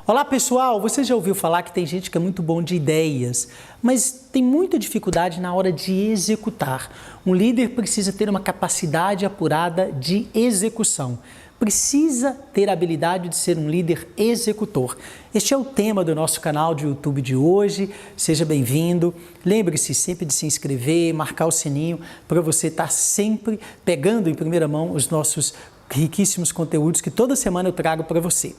Olá pessoal, você já ouviu falar que tem gente que é muito bom de ideias, mas tem muita dificuldade na hora de executar. Um líder precisa ter uma capacidade apurada de execução. Precisa ter a habilidade de ser um líder executor. Este é o tema do nosso canal de YouTube de hoje. Seja bem-vindo. Lembre-se sempre de se inscrever, marcar o sininho para você estar sempre pegando em primeira mão os nossos riquíssimos conteúdos que toda semana eu trago para você.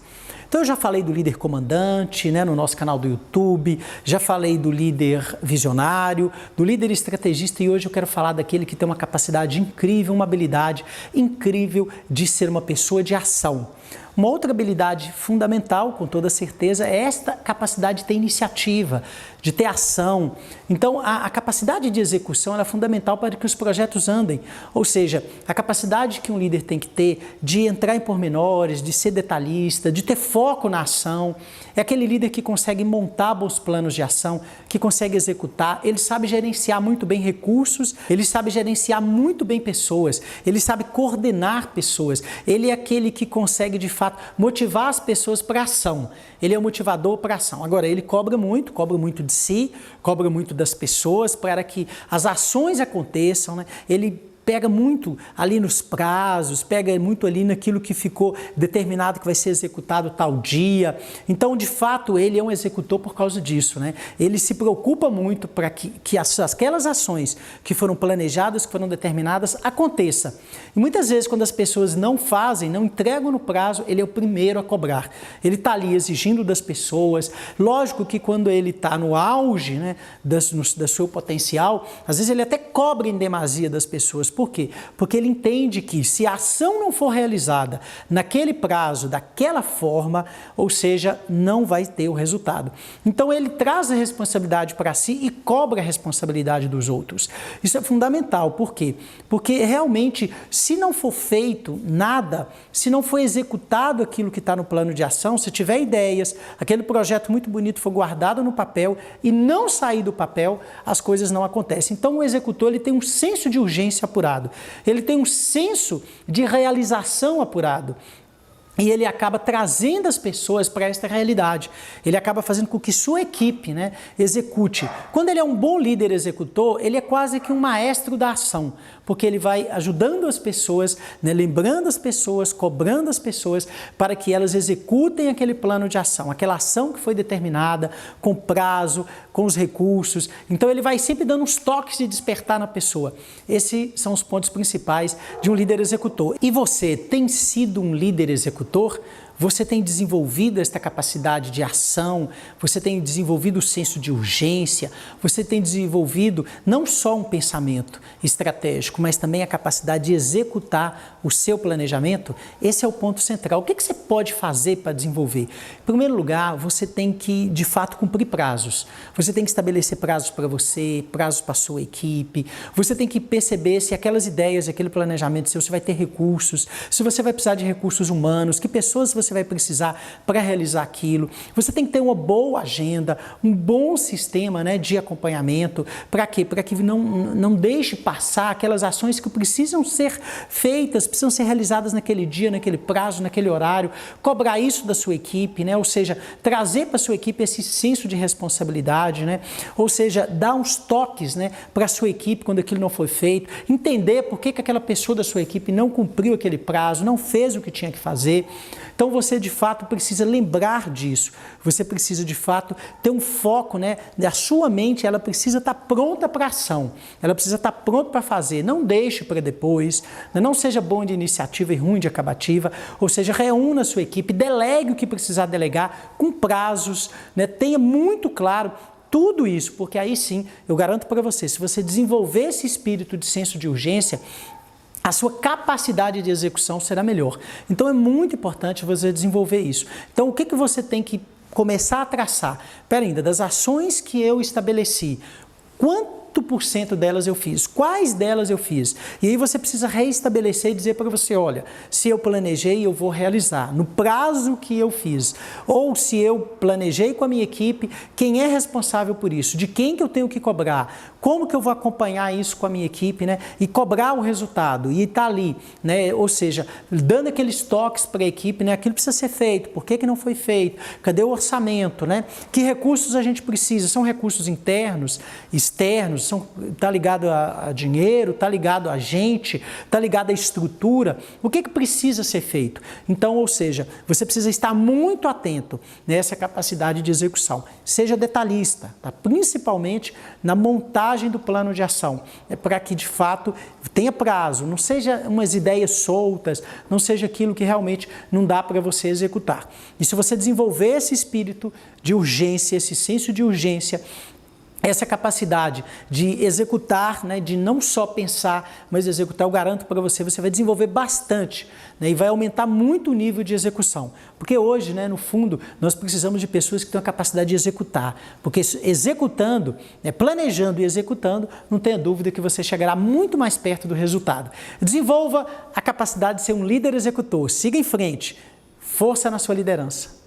Então eu já falei do líder comandante, no nosso canal do YouTube, já falei do líder visionário, do líder estrategista e hoje eu quero falar daquele que tem uma capacidade incrível, uma habilidade incrível de ser uma pessoa de ação. Uma outra habilidade fundamental, com toda certeza, é esta capacidade de ter iniciativa, de ter ação. Então, a capacidade de execução é fundamental para que os projetos andem. Ou seja, a capacidade que um líder tem que ter de entrar em pormenores, de ser detalhista, de ter foco na ação. É aquele líder que consegue montar bons planos de ação, que consegue executar. Ele sabe gerenciar muito bem recursos, ele sabe gerenciar muito bem pessoas, ele sabe coordenar pessoas. Ele é aquele que consegue, de fato, motivar as pessoas para a ação. Ele é o motivador para a ação. Agora, ele cobra muito de si, cobra muito das pessoas para que as ações aconteçam, Ele pega muito ali nos prazos, pega muito ali naquilo que ficou determinado que vai ser executado tal dia. Então, de fato, ele é um executor por causa disso, Ele se preocupa muito para que aquelas ações que foram planejadas, que foram determinadas, aconteçam. E muitas vezes, quando as pessoas não fazem, não entregam no prazo, ele é o primeiro a cobrar. Ele está ali exigindo das pessoas. Lógico que quando ele está no auge, do seu potencial, às vezes ele até cobra em demasia das pessoas. Por quê? Porque ele entende que se a ação não for realizada naquele prazo, daquela forma, ou seja, não vai ter o resultado. Então ele traz a responsabilidade para si e cobra a responsabilidade dos outros. Isso é fundamental. Por quê? Porque realmente, se não for feito nada, se não for executado aquilo que está no plano de ação, se tiver ideias, aquele projeto muito bonito for guardado no papel e não sair do papel, as coisas não acontecem. Então o executor ele tem um senso de urgência apurado. Ele tem um senso de realização apurado. E ele acaba trazendo as pessoas para esta realidade. Ele acaba fazendo com que sua equipe execute. Quando ele é um bom líder executor, ele é quase que um maestro da ação, porque ele vai ajudando as pessoas, lembrando as pessoas, cobrando as pessoas para que elas executem aquele plano de ação, aquela ação que foi determinada, com prazo, com os recursos. Então ele vai sempre dando uns toques de despertar na pessoa. Esses são os pontos principais de um líder executor. E você tem sido um líder executor? Você tem desenvolvido esta capacidade de ação, você tem desenvolvido o senso de urgência, você tem desenvolvido não só um pensamento estratégico, mas também a capacidade de executar o seu planejamento? Esse é o ponto central. O que você pode fazer para desenvolver? Em primeiro lugar, você tem que, de fato, cumprir prazos. Você tem que estabelecer prazos para você, prazos para a sua equipe. Você tem que perceber se aquelas ideias, aquele planejamento seu, você vai ter recursos, se você vai precisar de recursos humanos, que pessoas você vai precisar para realizar aquilo. Você tem que ter uma boa agenda, um bom sistema de acompanhamento. Para quê? Para que não deixe passar aquelas ações que precisam ser feitas, precisam ser realizadas naquele dia, naquele prazo, naquele horário. Cobrar isso da sua equipe, ou seja, trazer para a sua equipe esse senso de responsabilidade, ou seja, dar uns toques para a sua equipe quando aquilo não foi feito, entender por que aquela pessoa da sua equipe não cumpriu aquele prazo, não fez o que tinha que fazer. Então você de fato precisa lembrar disso, você precisa de fato ter um foco, a sua mente ela precisa estar pronta para a ação, ela precisa estar pronta para fazer, não deixe para depois, não seja bom de iniciativa e ruim de acabativa, ou seja, reúna a sua equipe, delegue o que precisar delegar com prazos, tenha muito claro tudo isso, porque aí sim, eu garanto para você, se você desenvolver esse espírito de senso de urgência, a sua capacidade de execução será melhor. Então é muito importante você desenvolver isso. Então o que você tem que começar a traçar? Espera ainda, das ações que eu estabeleci, quanto por cento delas eu fiz? Quais delas eu fiz? E aí você precisa reestabelecer e dizer para você, olha, se eu planejei, eu vou realizar no prazo que eu fiz. Ou se eu planejei com a minha equipe, quem é responsável por isso? De quem que eu tenho que cobrar? Como que eu vou acompanhar isso com a minha equipe, né? E cobrar o resultado, e estar ali, né? Ou seja, dando aqueles toques para a equipe, né? Aquilo precisa ser feito, por que não foi feito? Cadê o orçamento, né? Que recursos a gente precisa? São recursos internos, externos, está ligado a dinheiro, está ligado a gente, está ligado à estrutura. O que precisa ser feito? Então, ou seja, você precisa estar muito atento nessa capacidade de execução. Seja detalhista, tá? Principalmente na montagem do plano de ação, para que de fato tenha prazo, não seja umas ideias soltas, não seja aquilo que realmente não dá para você executar. E se você desenvolver esse espírito de urgência, esse senso de urgência, essa capacidade de executar, né, de não só pensar, mas executar, eu garanto para você, você vai desenvolver bastante, né, e vai aumentar muito o nível de execução. Porque hoje, né, no fundo, nós precisamos de pessoas que tenham a capacidade de executar. Porque executando, né, planejando e executando, não tenha dúvida que você chegará muito mais perto do resultado. Desenvolva a capacidade de ser um líder executor. Siga em frente. Força na sua liderança.